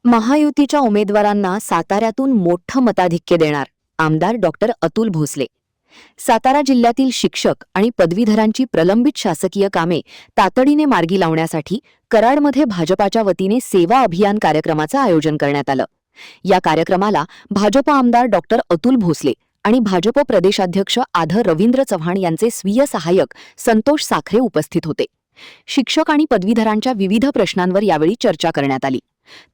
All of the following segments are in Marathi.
महायुतीच्या उमेदवारांना साताऱ्यातून मोठं मताधिक्य देणार आमदार डॉक्टर अतुल भोसले. सातारा जिल्ह्यातील शिक्षक आणि पदवीधरांची प्रलंबित शासकीय कामे तातडीने मार्गी लावण्यासाठी कराडमध्ये भाजपाच्या वतीने सेवा अभियान कार्यक्रमाचं आयोजन करण्यात आलं. या कार्यक्रमाला भाजप आमदार डॉक्टर अतुल भोसले आणि भाजप प्रदेशाध्यक्ष आधर रवींद्र चव्हाण यांचे स्वीय सहाय्यक संतोष साखरे उपस्थित होते. शिक्षक आणि पदवीधरांच्या विविध प्रश्नांवर यावेळी चर्चा करण्यात आली.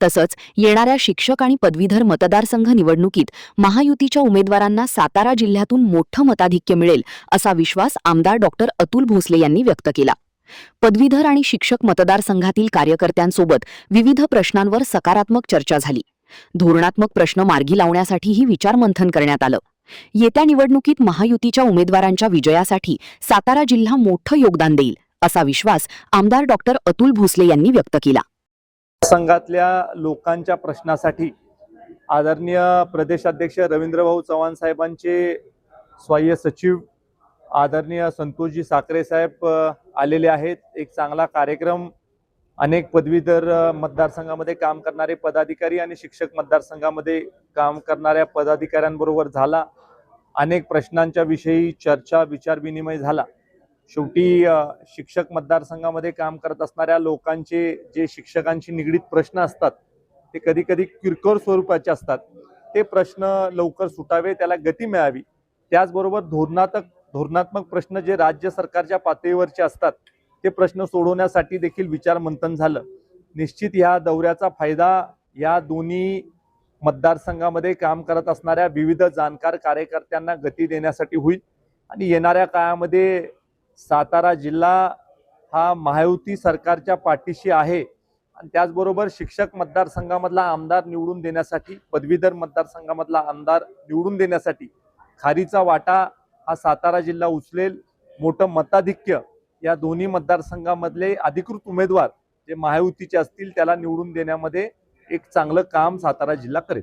तसंच येणाऱ्या शिक्षक आणि पदवीधर मतदारसंघ निवडणुकीत महायुतीच्या उमेदवारांना सातारा जिल्ह्यातून मोठं मताधिक्य मिळेल असा विश्वास आमदार डॉक्टर अतुल भोसले यांनी व्यक्त केला. पदवीधर आणि शिक्षक मतदारसंघातील कार्यकर्त्यांसोबत विविध प्रश्नांवर सकारात्मक चर्चा झाली. धोरणात्मक प्रश्न मार्गी लावण्यासाठीही विचारमंथन करण्यात आलं. येत्या निवडणुकीत महायुतीच्या उमेदवारांच्या विजयासाठी सातारा जिल्हा मोठं योगदान देईल असा विश्वास आमदार डॉक्टर अतुल भोसले यांनी व्यक्त केला. संघातल्या लोकांच्या प्रश्नासाठी आदरणीय प्रदेशाध्यक्ष रवींद्रभाऊ चव्हाण साहेबांचे सहाय्य सचिव आदरणीय संतोषजी साखरे साहेब आलेले आहेत. एक चांगला कार्यक्रम अनेक पदवीधर मतदारसंघामध्ये काम करणारे पदाधिकारी आणि शिक्षक मतदारसंघामध्ये काम करणाऱ्या पदाधिकाऱ्यांबरोबर झाला. अनेक प्रश्नांच्या विषयी चर्चा विचारविनिमय झाला. शेवटी शिक्षक मतदारसंघामध्ये काम करत असणाऱ्या लोकांचे जे शिक्षकांशी निगडीत प्रश्न असतात ते कधी कधी किरकोळ स्वरूपाचे असतात. ते प्रश्न लवकर सुटावे, त्याला गती मिळावी. त्याचबरोबर धोरणात्मक प्रश्न जे राज्य सरकारच्या पातळीवरचे असतात ते प्रश्न सोडवण्यासाठी देखील विचारमंथन झालं. निश्चित ह्या दौऱ्याचा फायदा या दोन्ही मतदारसंघामध्ये काम करत असणाऱ्या विविध जाणकार कार्यकर्त्यांना गती देण्यासाठी होईल आणि येणाऱ्या काळामध्ये सातारा जिल्हा हा महायुती सरकारच्या पाठीशी आहे. आणि त्याचबरोबर शिक्षक मतदारसंघामधला आमदार निवडून देण्यासाठी, पदवीधर मतदारसंघामधला आमदार निवडून देण्यासाठी खारीचा वाटा हा सातारा जिल्हा उचलेल. मोठं मताधिक्य या दोन्ही मतदारसंघामधले अधिकृत उमेदवार जे महायुतीचे असतील त्याला निवडून देण्यामध्ये एक चांगलं काम सातारा जिल्हा करेल.